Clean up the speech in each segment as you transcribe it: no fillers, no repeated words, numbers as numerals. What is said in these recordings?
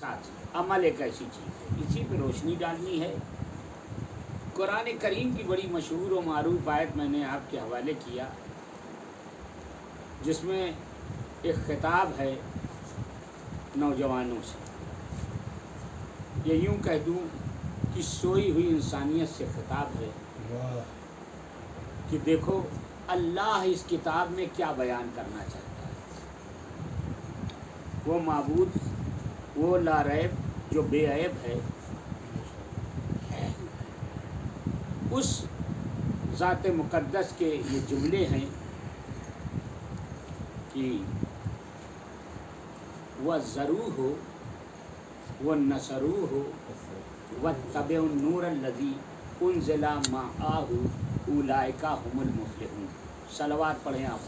ساتھ عمل ایک ایسی چیز ہے، اسی پہ روشنی ڈالنی ہے۔ قرآن کریم کی بڑی مشہور و معروف آیت میں نے آپ کے حوالے کیا، جس میں ایک خطاب ہے نوجوانوں سے، یہ یوں کہہ دوں کہ سوئی ہوئی انسانیت سے خطاب ہے کہ دیکھو اللہ اس کتاب میں کیا بیان کرنا چاہتا ہے۔ وہ معبود، وہ لا ریب جو بے عیب ہے، اس ذات مقدس کے یہ جملے ہیں کہ وَزَّرُوهُ وَالنَّصَرُوهُ وَاتَّبِعُوا النُّورَ الَّذِي أُنزِلَ مَعَهُ أُولَٰئِكَ هُمُ الْمُفْلِحُونَ۔ صلوات پڑھیں آپ۔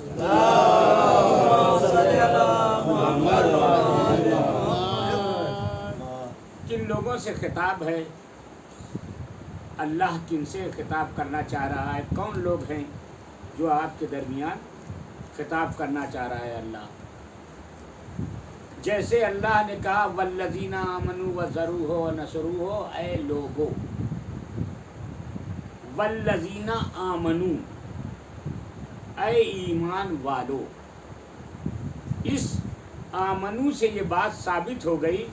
کن لوگوں سے خطاب ہے؟ اللہ کن سے خطاب کرنا چاہ رہا ہے؟ کون لوگ ہیں جو آپ کے درمیان خطاب کرنا چاہ رہا ہے اللہ؟ جیسے اللہ نے کہا والذین آمنوا وزروہ ونصروہ، اے لوگو والذین آمنوا، اے ایمان والو۔ اس آمنو سے یہ بات ثابت ہو گئی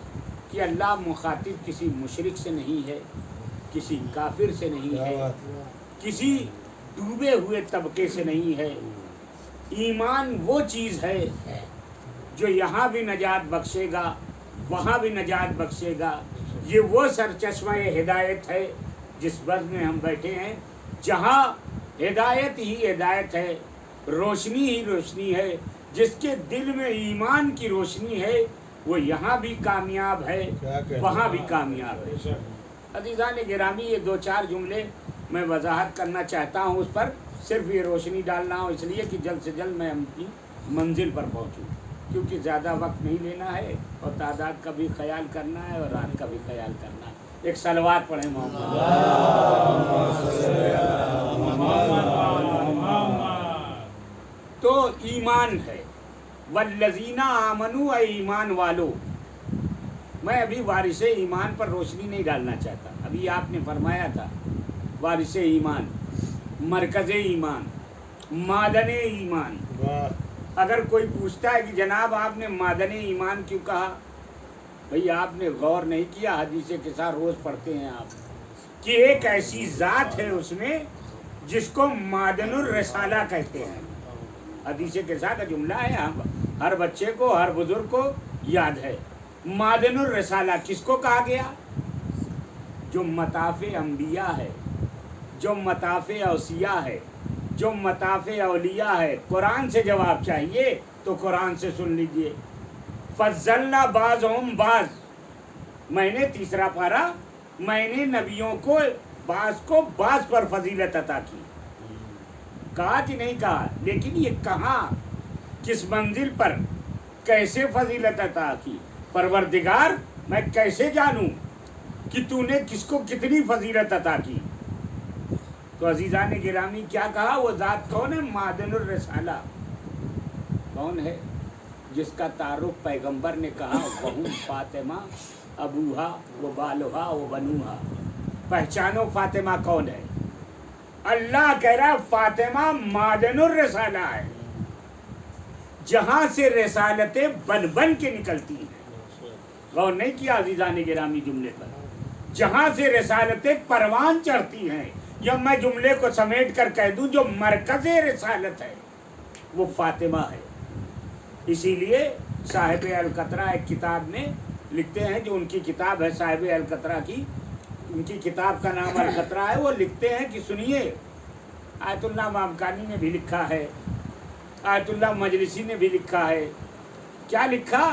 کہ اللہ مخاطب کسی مشرک سے نہیں ہے، کسی کافر سے نہیں ہے، کسی ڈوبے ہوئے طبقے سے نہیں ہے۔ ایمان وہ چیز ہے جو یہاں بھی نجات بخشے گا، وہاں بھی نجات بخشے گا۔ یہ وہ سرچشمہ ہدایت ہے جس بز میں ہم بیٹھے ہیں، جہاں ہدایت ہی ہدایت ہے، روشنی ہی روشنی ہے۔ جس کے دل میں ایمان کی روشنی ہے وہ یہاں بھی کامیاب ہے، وہاں بھی کامیاب ہے۔ عزیزان گرامی، یہ دو چار جملے میں وضاحت کرنا چاہتا ہوں، اس پر صرف یہ روشنی ڈالنا ہوں، اس لیے کہ جلد سے جلد میں اپنی منزل پر پہنچوں، کیونکہ زیادہ وقت نہیں لینا ہے اور تعداد کا بھی خیال کرنا ہے اور رات کا بھی خیال کرنا ہے۔ ایک صلوات پڑھیں محمد۔ تو ایمان ہے، والذین آمنوا، اے ایمان والو۔ میں ابھی وارث ایمان پر روشنی نہیں ڈالنا چاہتا، ابھی آپ نے فرمایا تھا وارث ایمان، مرکز ایمان، معدن ایمان۔ اگر کوئی پوچھتا ہے کہ جناب آپ نے معدن ایمان کیوں کہا، بھئی آپ نے غور نہیں کیا، حدیث کے ساتھ روز پڑھتے ہیں آپ، کہ ایک ایسی ذات ہے اس میں جس کو معدن الرسالہ کہتے ہیں۔ حدیث کے ساتھ جملہ ہے، ہر بچے کو، ہر بزرگ کو یاد ہے۔ معدن الرسالہ کس کو کہا گیا؟ جو مطاف انبیاء ہے، جو مطاف اوصیاء ہے، جو مطاف اولیاء ہے۔ قرآن سے جواب چاہیے تو قرآن سے سن لیجئے۔ فضلنا بعضهم بعض، میں نے تیسرا پارا، میں نے نبیوں کو بعض کو بعض پر فضیلت عطا کی۔ کہا کہ نہیں کہا؟ لیکن یہ کہاں، کس منزل پر، کیسے فضیلت عطا کی؟ پروردگار میں کیسے جانوں کہ تو نے کس کو کتنی فضیلت عطا کی؟ تو عزیزان گرامی کیا کہا؟ وہ ذات کون ہے؟ معدن الرسالہ۔ کون ہے؟ جس کا تعارف پیغمبر نے کہا وہم فاطمہ ابوہا و بالہا و بنوہا۔ پہچانو فاطمہ کون ہے؟ اللہ کہہ رہا فاطمہ معدن الرسالہ ہے، جہاں سے رسالتیں بن بن کے نکلتی ہیں۔ غور نہیں کیا عزیزان گرامی جملے پر؟ جہاں سے رسالتیں پروان چڑھتی ہیں، یا میں جملے کو سمیٹ کر کہہ دوں جو مرکز رسالت ہے وہ فاطمہ ہے۔ اسی لیے صاحب القطرہ ایک کتاب میں لکھتے ہیں، جو ان کی کتاب ہے صاحب القطرہ کی، ان کی کتاب کا نام القطرہ ہے، وہ لکھتے ہیں کہ سنیے، آیت اللہ مامکانی نے بھی لکھا ہے، آیت اللہ مجلسی نے بھی لکھا ہے۔ کیا لکھا؟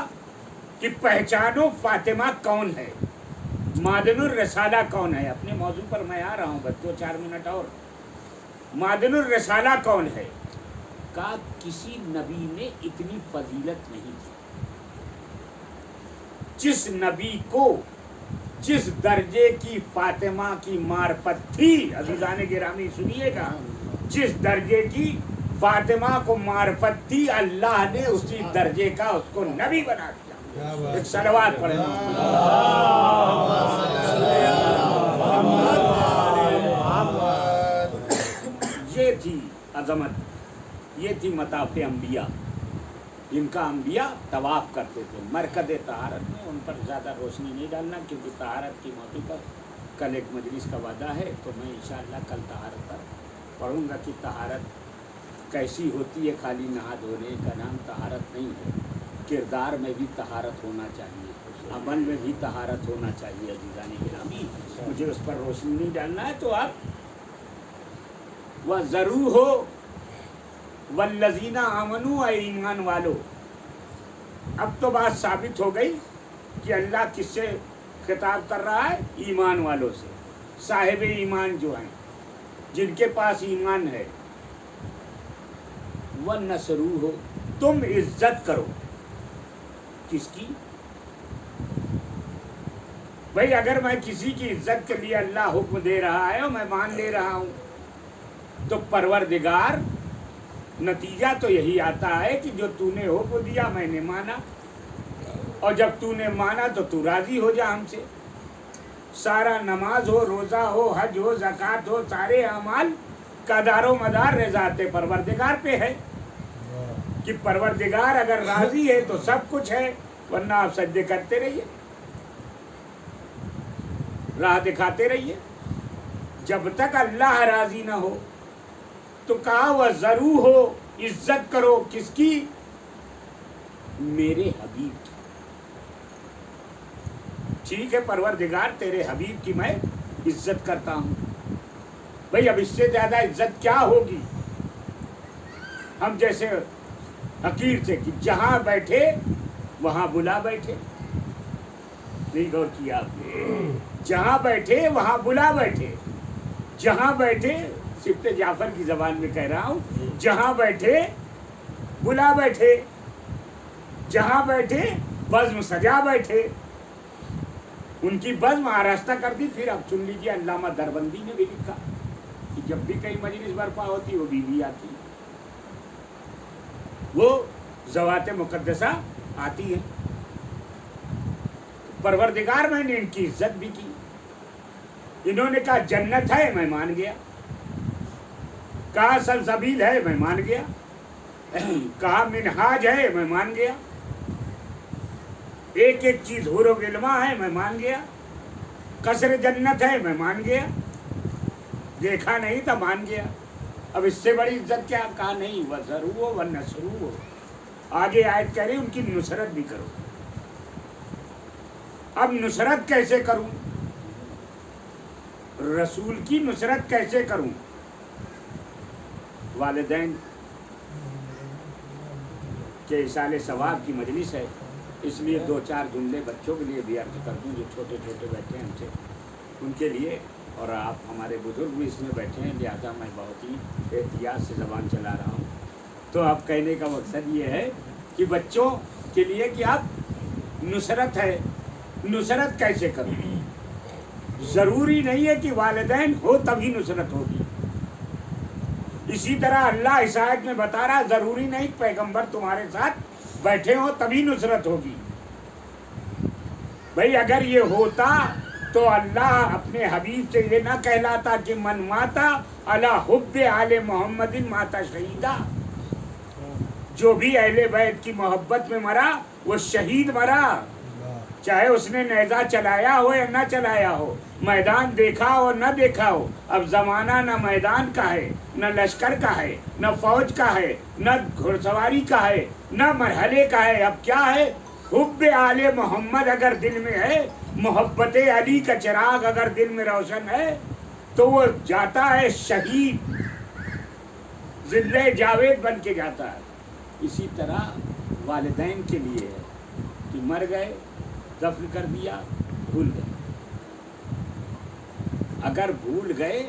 کہ پہچانو فاطمہ کون ہے، معدن الرسالہ کون ہے۔ اپنے موضوع پر میں آ رہا ہوں، بس 2-4 منٹ اور۔ معدن الرسالہ کون ہے؟ کہا کسی نبی میں اتنی فضیلت نہیں تھی، جس نبی کو جس درجے کی فاطمہ کی معرفت تھی، عزیزان گرامی سنیے گا، جس درجے کی فاطمہ کو معرفت تھی، اللہ نے اسی درجے کا اس کو نبی بنا دیا۔ ایک صلوات پڑھیں. یہ تھی عظمت، یہ تھی مطاف انبیاء جن کا انبیاء طواف کرتے تھے. مرکز طہارت میں ان پر زیادہ روشنی نہیں ڈالنا، کیونکہ طہارت کی موقع پر کل ایک مجلس کا وعدہ ہے، تو میں انشاءاللہ کل طہارت پر پڑھوں گا کہ طہارت کیسی ہوتی ہے. خالی نہا دھونے کا نام طہارت نہیں ہے، کردار میں بھی طہارت ہونا چاہیے، عمل میں بھی طہارت ہونا چاہیے. عزیزان گرامی، مجھے اس پر روشنی نہیں ڈالنا ہے، تو آپ وہ ضرور ہو والذین آمنوا، اے ایمان والو. اب تو بات ثابت ہو گئی کہ اللہ کس سے خطاب کر رہا ہے؟ ایمان والوں سے. صاحب ایمان جو ہیں، جن کے پاس ایمان ہے. وَنَصْرُوهُ ہو، تم عزت کرو. کس کی؟ بھائی اگر میں کسی کی عزت کے لیے اللہ حکم دے رہا ہے اور میں مان لے رہا ہوں، تو پروردگار نتیجہ تو یہی آتا ہے کہ جو تو نے حکم دیا میں نے مانا، اور جب تو نے مانا تو تو راضی ہو جا ہم سے. سارا نماز ہو، روزہ ہو، حج ہو، زکوٰۃ ہو، سارے اعمال کا دار و مدار رضاۃ پروردگار پہ ہے، کہ پروردگار اگر راضی ہے تو سب کچھ ہے، ورنہ آپ سجدے کرتے رہیے، راہ دکھاتے رہیے. جب تک اللہ راضی نہ ہو تو کہا وہ ضرور ہو، عزت کرو. کس کی؟ میرے حبیب کی. ٹھیک ہے پروردگار تیرے حبیب کی میں عزت کرتا ہوں. بھئی اب اس سے زیادہ عزت کیا ہوگی؟ ہم جیسے حقیر تھے کہ جہاں بیٹھے وہاں بلا بیٹھے. نہیں غور کیا آپ نے؟ جہاں بیٹھے وہاں بلا بیٹھے. جہاں بیٹھے، سبط جعفر کی زبان میں کہہ رہا ہوں، جہاں بیٹھے بلا بیٹھے. جہاں بیٹھے بزم سجا بیٹھے. ان کی بزم آراستہ کر دی. پھر اب سن لیجیے، علامہ دربندی نے بھی لکھا کہ جب بھی کئی مجلس برپا ہوتی وہ بیوی آتی، وہ ذوات مقدسہ آتی ہے. پروردگار میں نے ان کی عزت بھی کی. انہوں نے کہا جنت ہے، میں مان گیا. کہا سلسبیل ہے، میں مان گیا. کہا منہاج ہے، میں مان گیا. ایک ایک چیز حور و غلمہ ہے، میں مان گیا. قصر جنت ہے، میں مان گیا. دیکھا نہیں تھا، مان گیا. اب اس سے بڑی عزت کیا؟ کہا نہیں، وَذَرُوهُ وَنَصْرُوهُ. آگے آیت کہہ رہی ان کی نصرت بھی کرو. اب نصرت کیسے کروں؟ رسول کی نصرت کیسے کروں؟ والدین کے ایصال ثواب کی مجلس ہے، اس لیے دو چار جملے بچوں کے لیے بھی عرض کر دوں جو چھوٹے چھوٹے بیٹھے ہیں ہم سے، ان کے لیے. اور آپ ہمارے بزرگ بھی اس میں بیٹھے ہیں، لہٰذا میں بہت ہی احتیاط سے زبان چلا رہا ہوں. تو آپ کہنے کا مقصد یہ ہے کہ بچوں کے لیے کہ آپ نصرت ہے. نصرت کیسے کروں؟ ضروری نہیں ہے کہ والدین ہو تبھی نصرت ہوگی. اسی طرح اللہ اس آیت میں بتا رہا ضروری نہیں پیغمبر تمہارے ساتھ بیٹھے ہو تبھی نصرت ہوگی. بھئی اگر یہ ہوتا تو اللہ اپنے حبیب سے یہ نہ کہلاتا کہ من ماتا علی حب آل محمد ماتا شہیدہ. جو بھی اہل بیت کی محبت میں مرا وہ شہید مرا، چاہے اس نے نیزہ چلایا ہو یا نہ چلایا ہو، میدان دیکھا ہو نہ دیکھا ہو. اب زمانہ نہ میدان کا ہے، نہ لشکر کا ہے، نہ فوج کا ہے، نہ گھڑ سواری کا ہے، نہ مرحلے کا ہے. اب کیا ہے؟ حب آل محمد اگر دل میں ہے، محبت علی کا چراغ اگر دل میں روشن ہے، تو وہ جاتا ہے شہید، زندہ جاوید بن کے جاتا ہے. اسی طرح والدین کے لیے ہے کہ مر گئے، دفن کر دیا، بھول گئے. اگر بھول گئے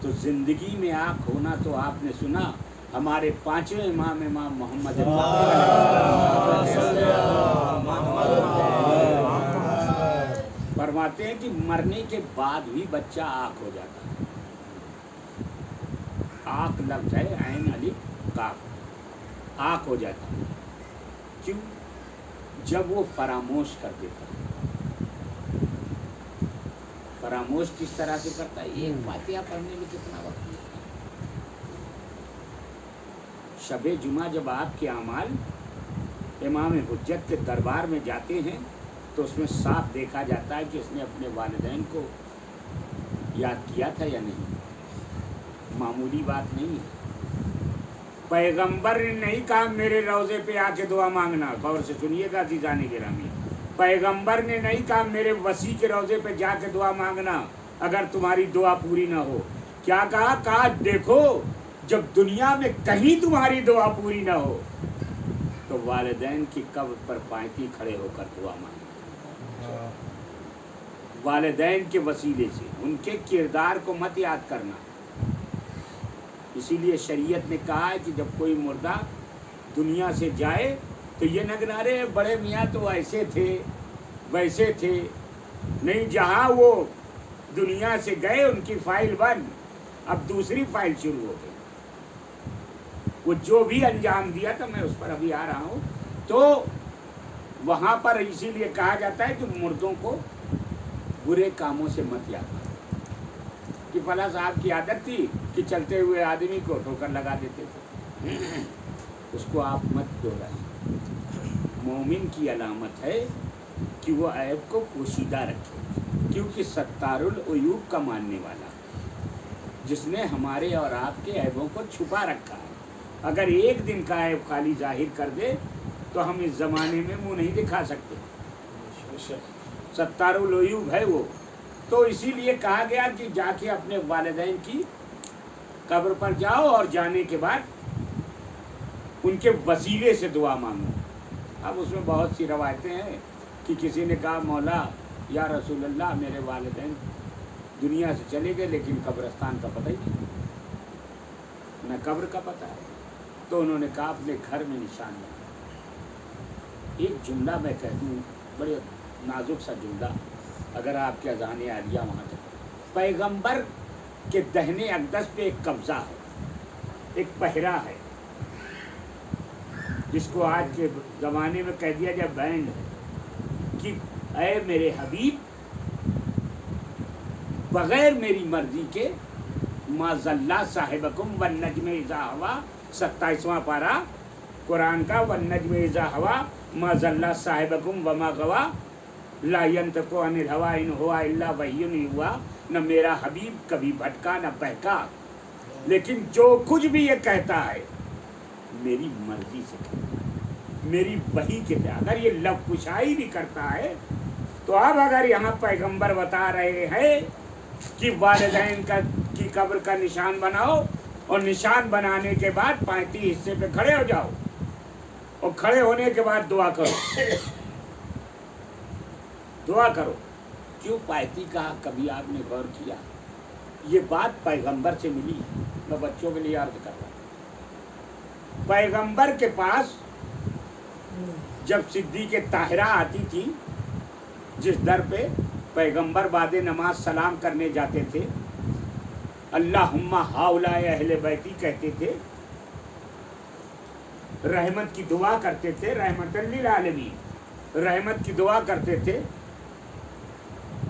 تو زندگی میں آنکھ ہونا تو آپ نے سنا ہمارے پانچویں امام محمد فرماتے ہیں کہ مرنے کے بعد بھی بچہ آنکھ ہو جاتا ہے. آنکھ لفظ ہے عین الف کاف، آنکھ ہو جاتا ہے. کیوں؟ جب وہ فراموش کر دیتا ہے. فراموش کس طرح سے کرتا ہے؟ ایک فاتحہ پڑھنے میں کتنا وقت لگتا ہے. شب جمعہ جب آپ کے اعمال امام حجت کے دربار میں جاتے ہیں تو اس میں صاف دیکھا جاتا ہے کہ اس نے اپنے والدین کو یاد کیا تھا یا نہیں. معمولی بات نہیں ہے. پیغمبر نے نہیں کہا میرے روضے پہ آ کے دعا مانگنا. غور سے سنیے گا عزیزان گرامی. پیغمبر نے نہیں کہا میرے وسیع کے روضے پہ جا کے دعا مانگنا اگر تمہاری دعا پوری نہ ہو. کیا کہا؟ کہا دیکھو جب دنیا میں کہیں تمہاری دعا پوری نہ ہو تو والدین کی قبر پر پائتی کھڑے ہو کر دعا مانگنا. والدین کے وسیلے سے ان کے کردار کو مت یاد کرنا. اسی لیے شریعت نے کہا ہے کہ جب کوئی مردہ دنیا سے جائے تو یہ نہ گنا رہے بڑے میاں تو ایسے تھے ویسے تھے. نہیں، جہاں وہ دنیا سے گئے ان کی فائل بند، اب دوسری فائل شروع ہو گئی. وہ جو بھی انجام دیا تھا میں اس پر ابھی آ رہا ہوں. تو وہاں پر اسی لیے کہا جاتا ہے کہ مردوں کو برے کاموں سے مت یاد کرو. کہ فلاں صاحب کی عادت تھی کہ چلتے ہوئے آدمی کو ٹھوکر لگا دیتے تھے، اس کو آپ مت دہرائیں. مومن کی علامت ہے کہ وہ عیب کو پوشیدہ رکھے، کیونکہ ستار العیوب کا ماننے والا جس نے ہمارے اور آپ کے عیبوں کو چھپا رکھا ہے، اگر ایک دن کا عیب خالی ظاہر کر دے تو ہم اس زمانے میں منہ نہیں دکھا سکتے. ستار العیوب ہے وہ. تو اسی لیے کہا گیا کہ جا کے اپنے والدین کی قبر پر جاؤ اور جانے کے بعد ان کے وسیلے سے دعا مانگو. اب اس میں بہت سی روایتیں ہیں کہ کسی نے کہا مولا یا رسول اللہ میرے والدین دنیا سے چلے گئے لیکن قبرستان کا پتہ ہی نہیں، نہ قبر کا پتہ ہے. تو انہوں نے کہا اپنے گھر میں نشان لگا. ایک جملہ میں کہہ دوں، بڑے نازک سا جملہ، اگر آپ کے اذان عالیہ وہاں تک. پیغمبر کے دہنے اقدس پہ ایک قبضہ ہے، ایک پہرا ہے جس کو آج کے زمانے میں کہہ دیا جائے بینڈ ہے کہ اے میرے حبیب بغیر میری مرضی کے ما ضل صاحبکم والنجم اذا ہوا، 27واں پارہ قرآن کا، والنجم اذا ہوا ما ضل صاحبکم وما غوا لا ينطق عن الهوى ان هو الا وحی یوحی. نہ میرا حبیب کبھی بھٹکا نہ بہکا، لیکن جو کچھ بھی یہ کہتا ہے میری مرضی سے کہتا ہے، میری وحی کے تحت. اگر یہ لب کشائی بھی کرتا ہے تو اب اگر یہاں پیغمبر بتا رہے ہیں کہ والدین کی قبر کا نشان بناؤ اور نشان بنانے کے بعد 35 حصے پہ کھڑے ہو جاؤ اور کھڑے ہونے کے بعد دعا کرو. دعا کرو. کیوں پائتی کہا؟ کبھی آپ نے غور کیا؟ یہ بات پیغمبر سے ملی. میں بچوں کے لیے عرض کر رہا ہوں. پیغمبر کے پاس جب صدیق طاہرہ آتی تھی جس در پہ پیغمبر بعد نماز سلام کرنے جاتے تھے، اللہم ہؤلاء اہل بیتی کہتے تھے، رحمت کی دعا کرتے تھے، رحمت للعالمین، رحمت کی دعا کرتے تھے.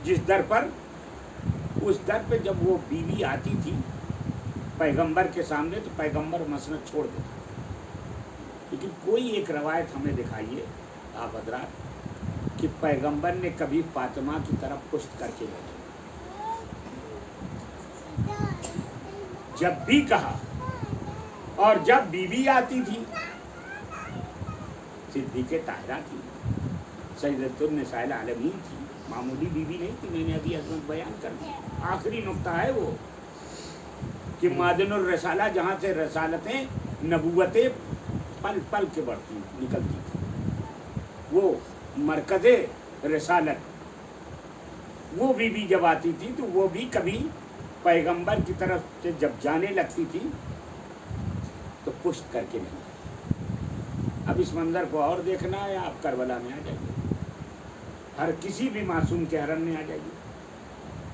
جس در پر، اس در پہ جب وہ بیوی آتی تھی پیغمبر کے سامنے تو پیغمبر مسند چھوڑ دیتے. لیکن کوئی ایک روایت ہمیں دکھائیے آپ حضرات کہ پیغمبر نے کبھی فاطمہ کی طرف پشت کر کے بیٹھے. جب بھی کہا. اور جب بیوی آتی تھی، صدیق طاہرہ تھی، سیدۃ النساء العالمین تھی، معمولی بیوی نہیں تھی. میں نے ابھی عظمت بیان کر دی. آخری نقطہ ہے وہ کہ معدن الرسالہ، جہاں سے رسالتیں نبوتیں پل پل کے بڑھتی نکلتی تھی، وہ مرکز رسالت، وہ بیوی جب آتی تھی تو وہ بھی کبھی پیغمبر کی طرف سے جب جانے لگتی تھی تو پشت کر کے نہیں. اب اس منظر کو اور دیکھنا ہے، آپ کربلا میں آ جائیے، ہر کسی بھی معصوم کے حرم میں آ جائیے.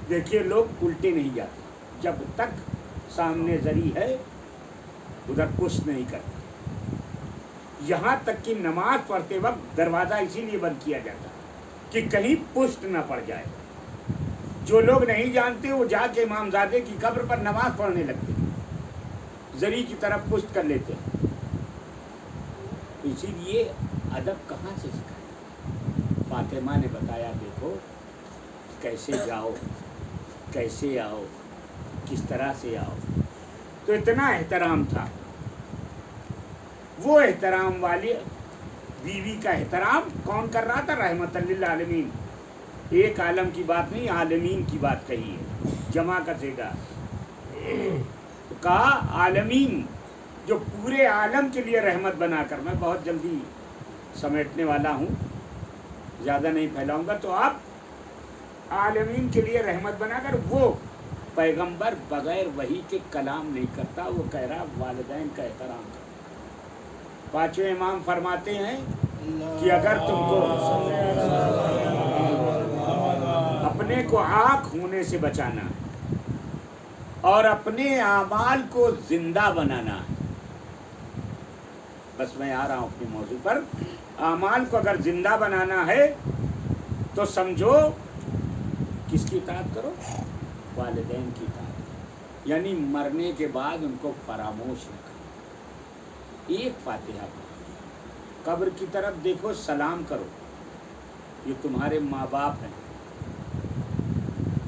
دیکھیے لوگ الٹے نہیں جاتے، جب تک سامنے زری ہے ادھر پشت نہیں کرتے. یہاں تک کہ نماز پڑھتے وقت دروازہ اسی لیے بند کیا جاتا کہ کہیں پشت نہ پڑ جائے. جو لوگ نہیں جانتے وہ جا کے امام زادے کی قبر پر نماز پڑھنے لگتے, زری کی طرف پشت کر لیتے. اسی لیے ادب کہاں سے سکھایا؟ فاطمہ نے بتایا دیکھو کیسے جاؤ, کیسے آؤ, کس طرح سے آؤ. تو اتنا احترام تھا. وہ احترام والی بیوی کا احترام کون کر رہا تھا؟ رحمت للعالمین. ایک عالم کی بات نہیں, عالمین کی بات کہی ہے, جمع کرے گا. تو کہا عالمین, جو پورے عالم کے لیے رحمت بنا کر. میں بہت جلدی سمیٹنے والا ہوں, زیادہ نہیں پھیلاؤں گا. تو آپ عالمین کے لیے رحمت بنا کر, وہ پیغمبر بغیر وحی کے کلام نہیں کرتا. وہ کہہ رہا والدین کا احترام کرتا. پانچویں امام فرماتے ہیں کہ اگر تم کو اپنے کو آنکھ ہونے سے بچانا ہے اور اپنے اعمال کو زندہ بنانا ہے, بس میں آ رہا ہوں اپنے موضوع پر. اعمال کو اگر زندہ بنانا ہے تو سمجھو کس کی اطاعت کرو؟ والدین کی اطاعت. یعنی مرنے کے بعد ان کو فراموش نہ کرو. ایک فاتحہ پڑھو, قبر کی طرف دیکھو, سلام کرو. یہ تمہارے ماں باپ ہیں,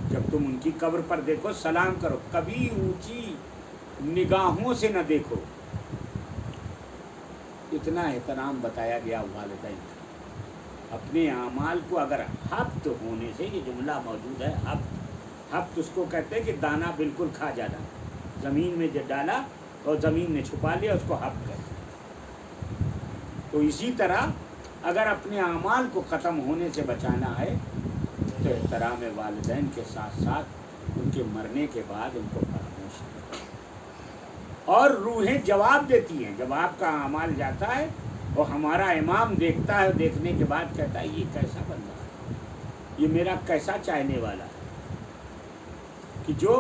جب تم ان کی قبر پر دیکھو سلام کرو. کبھی اونچی نگاہوں سے نہ دیکھو. اتنا احترام بتایا گیا والدین کا. اپنے اعمال کو اگر حبت ہونے سے, یہ جملہ موجود ہے حبت اس کو کہتے ہیں کہ دانہ بالکل کھا جانا, زمین میں جو ڈالا اور زمین نے چھپا لیا, اس کو حبت کہتے ہیں. تو اسی طرح اگر اپنے اعمال کو ختم ہونے سے بچانا ہے تو احترام والدین کے ساتھ ساتھ ان کے مرنے کے بعد ان کو فراموش کریں. اور روحیں جواب دیتی ہیں جب آپ کا اعمال جاتا ہے اور ہمارا امام دیکھتا ہے, دیکھنے کے بعد کہتا ہے یہ کیسا بندہ ہے, یہ میرا کیسا چاہنے والا ہے, کہ جو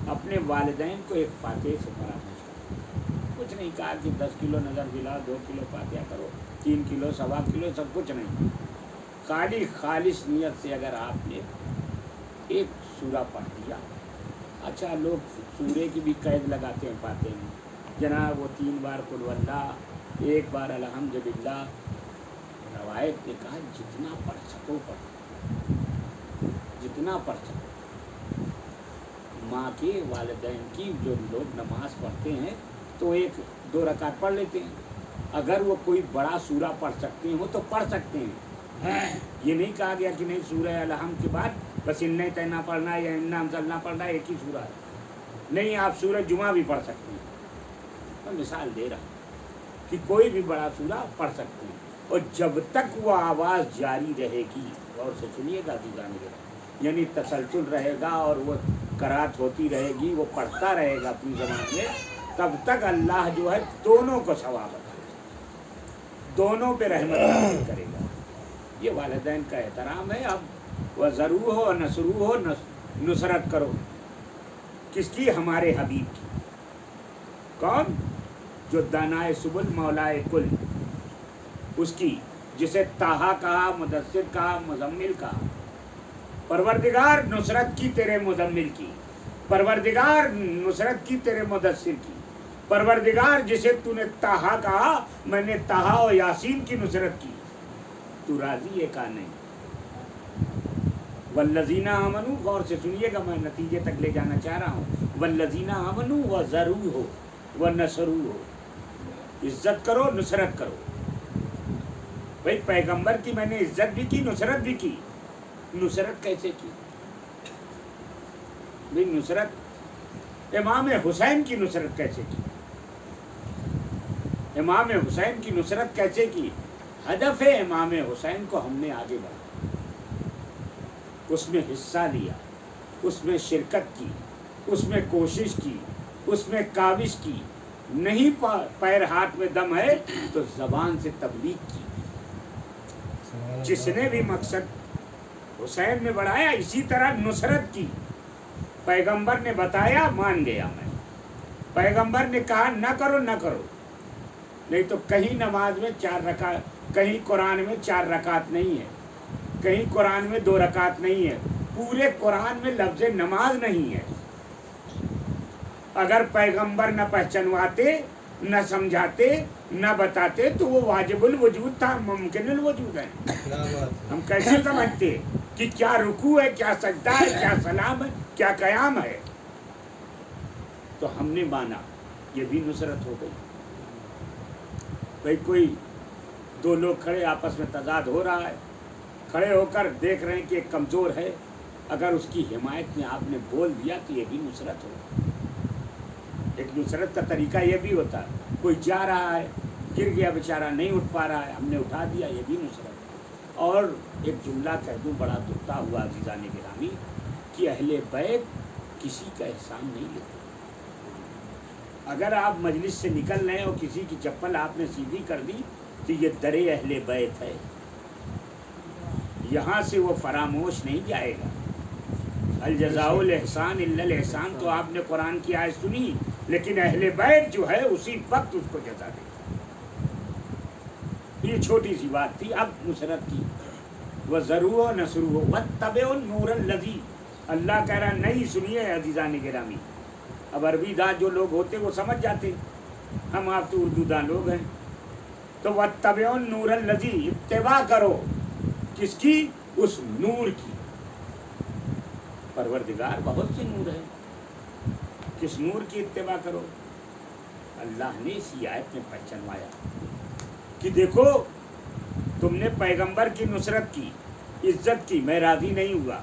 اپنے والدین کو ایک فاتحے سے فراموش کرتا. کچھ نہیں کہا کہ 10 کلو نظر دلاؤ, 2 کلو فاتحہ کرو, 3 کلو, 1.25 کلو, سب کچھ نہیں. خالی خالص نیت سے اگر آپ نے ایک سورہ پڑھ دیا. اچھا, لوگ سورے کی بھی قید لگاتے ہیں فاتحے میں, جناب وہ 3 بار قل واللہ, 1 بار الحمدللہ. روایت نے کہا جتنا پڑھ سکو پڑھو, جتنا پڑھ سکو. ماں کے والدین کی جو لوگ نماز پڑھتے ہیں تو 1-2 رکعت پڑھ لیتے ہیں. اگر وہ کوئی بڑا سورہ پڑھ سکتے ہیں تو پڑھ سکتے ہیں. یہ نہیں کہا گیا کہ نہیں سورہ الحمد کے بعد بس اِنَّا اَعْطَيْنَاكَ پڑھنا ہے یا اِنَّا أَنزَلْنَاهُ پڑھنا ہے, ایک ہی سورہ ہے. نہیں, آپ سورہ جمعہ بھی پڑھ سکتے ہیں. میں مثال دے رہا ہوں کہ کوئی بھی بڑا سورہ پڑھ سکتے ہیں. اور جب تک وہ آواز جاری رہے گی, غور سے سنیے گا عزیزان گرامی, یعنی تسلسل رہے گا اور وہ قرات ہوتی رہے گی, وہ پڑھتا رہے گا اپنی زبان میں, تب تک اللہ جو ہے دونوں کو ثواب عطا کرے گا, دونوں پہ رحمت کرے گا. یہ والدین کا احترام ہے. اب وہ ضرور ہو نصرو ہو, نصرت کرو. کس کی؟ ہمارے حبیب کی. کون؟ جو دانائے سبل مولائے کل, اس کی, جسے طٰہٰ کہا, مدثر کہا, مزمل کہا. پروردگار نصرت کی تیرے مزمل کی, پروردگار نصرت کی تیرے مدثر کی, پروردگار جسے تو نے طٰہٰ کہا, میں نے طٰہٰ و یاسین کی نصرت کی. تو راضی ہے کا نہیں؟ والذین آمنوا, غور سے سنیے گا, میں نتیجے تک لے جانا چاہ رہا ہوں. والذین آمنوا وزروہ ونصروہ, عزت کرو, نصرت کرو. بھائی پیغمبر کی میں نے عزت بھی کی, نصرت بھی کی. نصرت کیسے کی؟ بھائی نصرت, امام حسین کی نصرت کیسے کی؟ امام حسین کی نصرت کیسے کی؟ ہدف ہے امام حسین کو ہم نے آگے بڑھا, اس میں حصہ لیا, اس میں شرکت کی, اس میں کوشش کی, اس میں کاوش کی. نہیں پیر ہاتھ میں دم ہے تو زبان سے تبلیغ کی. جس نے بھی مقصد حسین نے بڑھایا, اسی طرح نصرت کی. پیغمبر نے بتایا, مان گیا میں. پیغمبر نے کہا نہ کرو, نہ کرو. نہیں تو کہیں نماز میں 4 رکعت، کہیں قرآن میں 4 رکعت نہیں ہے، کہیں قرآن میں 2 رکعت نہیں ہے، پورے قرآن میں لفظ نماز نہیں ہے۔ اگر پیغمبر نہ پہچنواتے، نہ سمجھاتے، نہ بتاتے تو وہ واجب الوجود تھا، ممکن الوجود ہے۔ ہم کیسے سمجھتے کہ کیا رکوع ہے، کیا سجدہ ہے، کیا سلام ہے، کیا قیام ہے؟ تو ہم نے مانا، یہ بھی نصرت ہو گئی۔ بھائی کوئی 2 لوگ کھڑے، آپس میں تضاد ہو رہا ہے، کھڑے ہو کر دیکھ رہے ہیں کہ ایک کمزور ہے، اگر اس کی حمایت میں آپ نے بول دیا تو یہ بھی نصرت ہو۔ ایک نصرت کا طریقہ یہ بھی ہوتا ہے، کوئی جا رہا ہے، گر گیا بیچارہ، نہیں اٹھ پا رہا ہے، ہم نے اٹھا دیا، یہ بھی نصرت۔ اور ایک جملہ کہہ دوں بڑا دکھتا ہوا عزیزان گرامی، کہ اہل بیت کسی کا احسان نہیں لیتے۔ اگر آپ مجلس سے نکل رہے ہیں اور کسی کی چپل آپ نے سیدھی کر دی تو یہ درے اہل بیت ہے، یہاں سے وہ فراموش نہیں جائے گا۔ الجزاء الاحسان الا الاحسان، تو آپ نے قرآن کی آیت سنی، لیکن اہل بیت جو ہے اسی وقت اس کو جزا دیتا۔ یہ چھوٹی سی بات تھی، اب نصرت کی۔ وَذَرُوهُ وَنَصْرُوهُ وَاتَّبِعُوا النُّورَ الَّذِي، اللہ کہہ رہا نہیں سنیے عزیزان گرامی۔ اب عربی داں جو لوگ ہوتے وہ سمجھ جاتے، ہم آپ تو اردو داں لوگ ہیں۔ تو وَاتَّبِعُوا النُّورَ الَّذِي، اتباع کرو کس کی؟ اس نور کی۔ پروردگار بہت سے نور ہے، کس نور کی اتباع کرو؟ اللہ نے اسی آیت میں پہچنوایا کہ دیکھو تم نے پیغمبر کی نصرت کی، عزت کی، میں راضی نہیں ہوا۔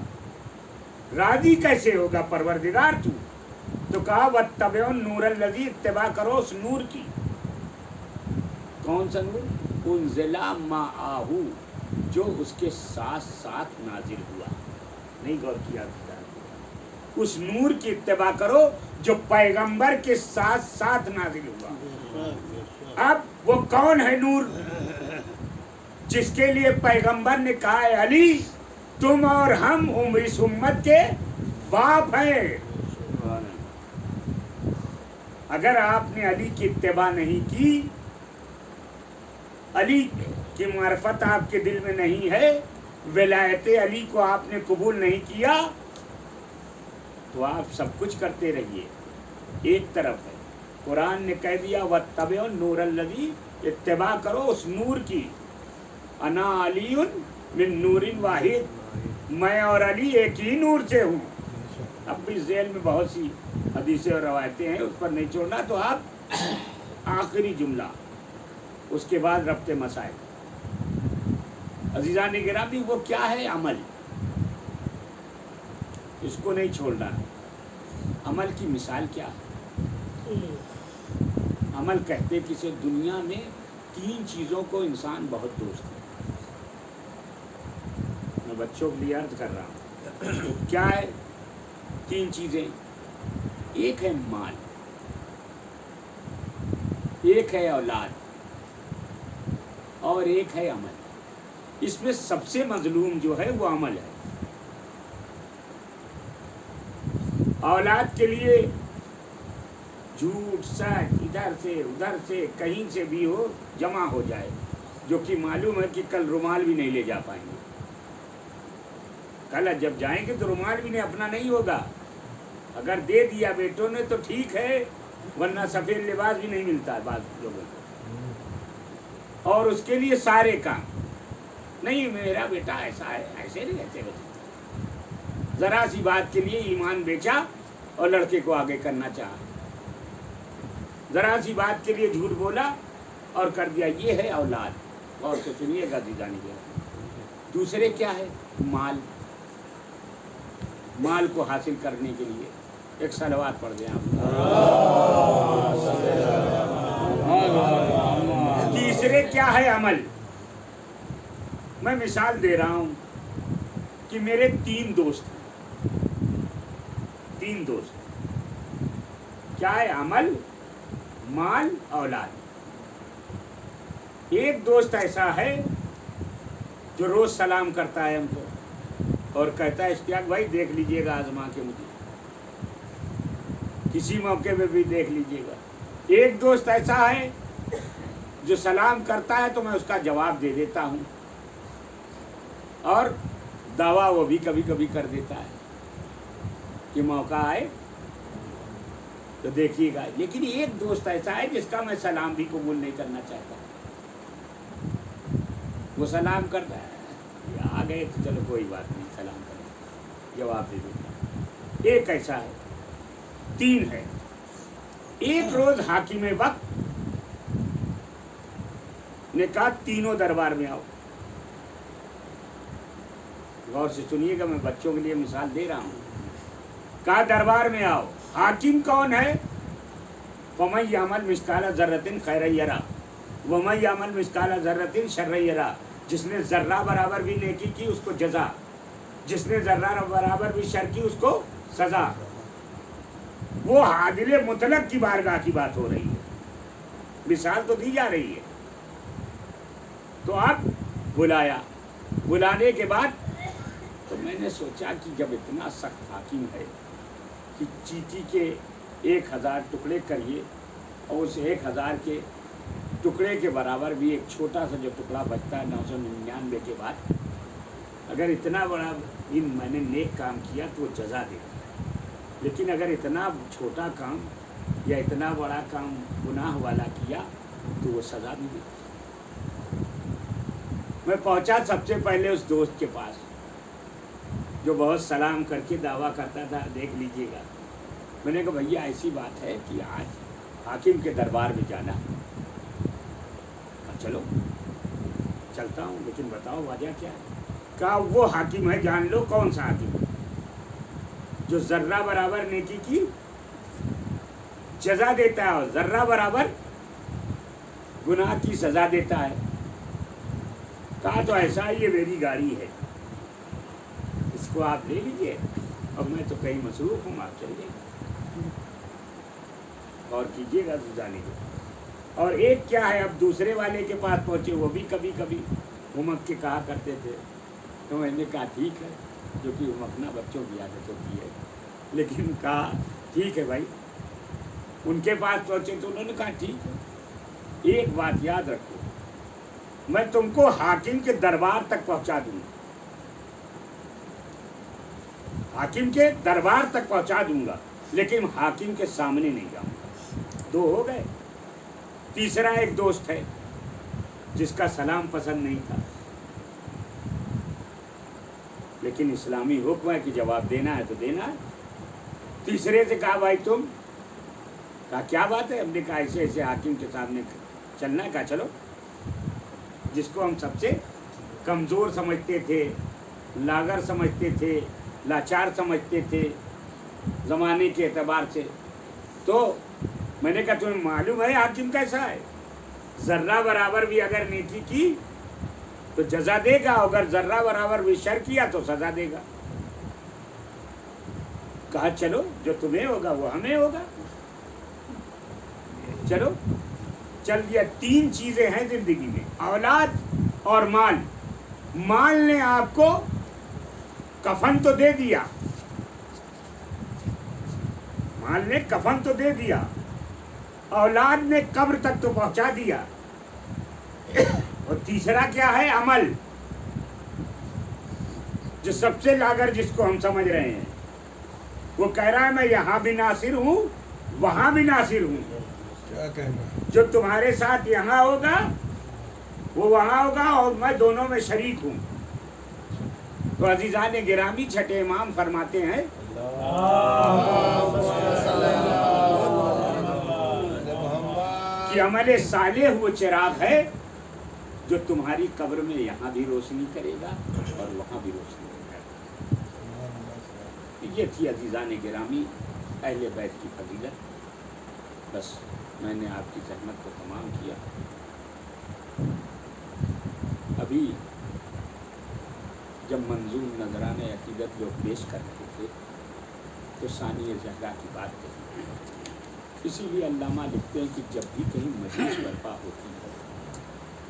راضی کیسے ہوگا پروردگار تو کہا وَاتَّبِعُوا النُّورَ الَّذِي، اتباع کرو اس نور کی۔ کون سا نور؟ انزل معہ، جو اس کے ساتھ ساتھ نازل ہوا۔ نہیں غور کیا؟ اس نور کی اتباع کرو جو پیغمبر کے ساتھ ساتھ نازل ہوا۔ اب وہ کون ہے نور؟ جس کے لیے پیغمبر نے کہا ہے علی تم اور ہم اس امت کے باپ ہیں۔ اگر آپ نے علی کی اتباع نہیں کی، علی کی معرفت آپ کے دل میں نہیں ہے، ولایت علی کو آپ نے قبول نہیں کیا، تو آپ سب کچھ کرتے رہیے، ایک طرف ہے۔ قرآن نے کہہ دیا وَاتَّبِعُوا النُّورَ الَّذِي، اتباع کرو اس نور کی۔ انا علی من نور واحد، میں اور علی ایک ہی نور سے ہوں۔ اب بھی ذیل میں بہت سی حدیثیں اور روایتیں ہیں، اس پر نہیں چھوڑنا، تو آپ آخری جملہ، اس کے بعد ربط مسائل۔ عزیزان گرامی، وہ کیا ہے؟ عمل، اس کو نہیں چھوڑنا۔ عمل کی مثال کیا ہے؟ عمل کہتے کسے؟ دنیا میں 3 چیزوں کو انسان بہت دوست ہے، میں بچوں کے لیے عرض کر رہا ہوں۔ کیا ہے 3 چیزیں؟ ایک ہے مال، ایک ہے اولاد، اور ایک ہے عمل۔ اس میں سب سے مظلوم جو ہے وہ عمل ہے۔ اولاد کے لیے جھوٹ سچ ادھر سے ادھر سے کہیں سے بھی ہو جمع ہو جائے، جو کہ معلوم ہے کہ کل رومال بھی نہیں لے جا پائیں گے، کل جب جائیں گے تو رومال بھی نہیں اپنا نہیں ہوگا۔ اگر دے دیا بیٹوں نے تو ٹھیک ہے، ورنہ سفید لباس بھی نہیں ملتا ہے بعض لوگوں کو۔ اور اس کے لیے سارے کام، نہیں میرا بیٹا ایسا ہے، ایسے نہیں رہتے بچے۔ ذرا سی بات کے لیے ایمان بیچا اور لڑکے کو آگے کرنا چاہا، ذرا سی بات کے لیے جھوٹ بولا اور کر دیا۔ یہ ہے اولاد۔ اور تو سنیے گا دیدانی گیا۔ دوسرے کیا ہے؟ مال۔ مال کو حاصل کرنے کے لیے ایک صلوات پڑھ دیں آپ۔ تیسرے کیا ہے؟ عمل۔ میں مثال دے رہا ہوں کہ میرے 3 دوست ہیں، 3 دوست، کیا ہے؟ عمل، مال، اولاد۔ ایک دوست ایسا ہے جو روز سلام کرتا ہے ہم کو اور کہتا ہے اشتیاق بھائی دیکھ لیجئے گا آزما کے مجھے، کسی موقع پہ بھی دیکھ لیجئے گا۔ ایک دوست ایسا ہے جو سلام کرتا ہے تو میں اس کا جواب دے دیتا ہوں، اور دعویٰ وہ بھی کبھی کبھی کر دیتا ہے کہ موقع آئے تو دیکھیے گا. لیکن ایک دوست ایسا ہے جس کا میں سلام بھی قبول نہیں کرنا چاہتا. وہ سلام کرتا ہے، آ گئے تو چلو کوئی بات نہیں، سلام کریں، جواب دے دیتا. ایک ایسا ہے. 3 ہے. ایک روز حاکم وقت نے کہا تینوں دربار میں آؤ. غور سے سنیے گا، میں بچوں کے لیے مثال دے رہا ہوں. کہا دربار میں آؤ. حاکم کون ہے؟ فَمَن يَعْمَلْ مِثْقَالَ ذَرَّةٍ خَيْرًا يَرَهُ وَمَن يَعْمَلْ مِثْقَالَ ذَرَّةٍ شَرًّا يَرَهُ. جس نے ذرہ برابر بھی نیکی کی اس کو جزا، جس نے ذرہ برابر بھی شر کی اس کو سزا. وہ عادل مطلق کی بارگاہ کی بات ہو رہی ہے، مثال تو دی جا رہی ہے. تو اب بلایا. بلانے کے بعد تو میں نے سوچا کہ جب اتنا سخت حاکم ہے کہ چیٹی کے 1000 ٹکڑے کریے اور اس 1000 کے ٹکڑے کے برابر بھی ایک چھوٹا سا جو ٹکڑا بچتا ہے 999 کے بعد، اگر اتنا بڑا بھی میں نے نیک کام کیا تو وہ جزا دیتا ہے. لیکن اگر اتنا چھوٹا کام یا اتنا بڑا کام گناہ والا کیا تو وہ سزا بھی دیتا. میں پہنچا سب سے پہلے اس دوست کے پاس جو بہت سلام کر کے دعویٰ کرتا تھا، دیکھ لیجئے گا. میں نے کہا بھیا ایسی بات ہے کہ آج حاکم کے دربار میں جانا ہے. چلو چلتا ہوں، لیکن بتاؤ وجہ کیا ہے؟ کہا وہ حاکم ہے، جان لو کون سا حاکم ہے، جو ذرہ برابر نیکی کی جزا دیتا ہے اور ذرہ برابر گناہ کی سزا دیتا ہے. کہا تو ایسا ہی یہ میری گاڑی ہے، اس کو آپ لے لیجئے، اب میں تو کہیں مصروف ہوں، آپ چلیے اور کیجیے گا تو جانے کو. اور ایک کیا ہے، اب دوسرے والے کے پاس پہنچے، وہ بھی کبھی کبھی ہمک کے کہا کرتے تھے. تو میں نے کہا ٹھیک ہے، جو کہ ہمکنا بچوں کی عادت ہوتی ہے، لیکن کہا ٹھیک ہے بھائی. ان کے پاس پہنچے تو انہوں نے کہا ٹھیک ہے، ایک بات یاد رکھو، میں تم کو حاکم کے دربار تک پہنچا دوں گا، حاکم کے دربار تک پہنچا دوں گا، لیکن حاکم کے سامنے نہیں جاؤں گا. 2 ہو گئے. تیسرا ایک دوست ہے جس کا سلام پسند نہیں تھا، لیکن اسلامی حکم ہے کہ جواب دینا ہے تو دینا ہے. تیسرے سے کہا بھائی تم، کہا کیا بات ہے؟ ہم نے کہا ایسے ایسے حاکم کے سامنے چلنا ہے. کہا چلو. جس کو ہم سب سے کمزور سمجھتے تھے، لاغر سمجھتے تھے، لاچار سمجھتے تھے زمانے کے اعتبار سے، تو میں نے کہا تمہیں معلوم ہے حاکم کیسا ہے؟ ذرہ برابر بھی اگر نیکی کی تو جزا دے گا، اگر ذرہ برابر بھی شر کیا تو سزا دے گا. کہا چلو جو تمہیں ہوگا وہ ہمیں ہوگا. چلو چل دیا. 3 چیزیں ہیں زندگی میں، اولاد اور مال. مال نے آپ کو کفن تو دے دیا، مال نے کفن تو دے دیا، اولاد نے قبر تک تو پہنچا دیا. اور تیسرا کیا ہے؟ عمل، جو سب سے لاغر جس کو ہم سمجھ رہے ہیں، وہ کہہ رہا ہے میں یہاں بھی ناصر ہوں وہاں بھی ناصر ہوں. کیا کہنا، جو تمہارے ساتھ یہاں ہوگا وہ وہاں ہوگا، اور میں دونوں میں شریک ہوں. تو عزیزان گرامی، چھٹے امام فرماتے ہیں کہ عمل صالح وہ چراغ ہے جو تمہاری قبر میں یہاں بھی روشنی کرے گا اور وہاں بھی روشنی کرے گا. یہ تھی عزیزان گرامی اہل بیت کی فضیلت. بس میں نے آپ کی زحمت کو تمام کیا. ابھی جب منظوم نذرانہ عقیدت لوگ پیش کر رہے تھے تو ثانی زہرا کی بات کہی. اسی لیے علامہ لکھتے ہیں کہ جب بھی کہیں مجلس برپا ہوتی ہے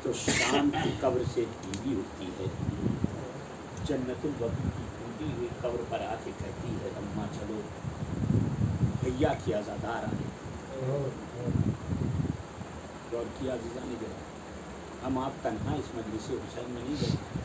تو شام کی قبر سے ایک بیوی ہوتی ہے، جنت البقیع کی ٹوٹی ہوئی قبر پر آ کے کہتی ہے اماں چلو بھیا کی عزادار آئے. غور کیا عزیزان گرامی، ہم آپ تنہا اس مجلس حسین میں نہیں گئے،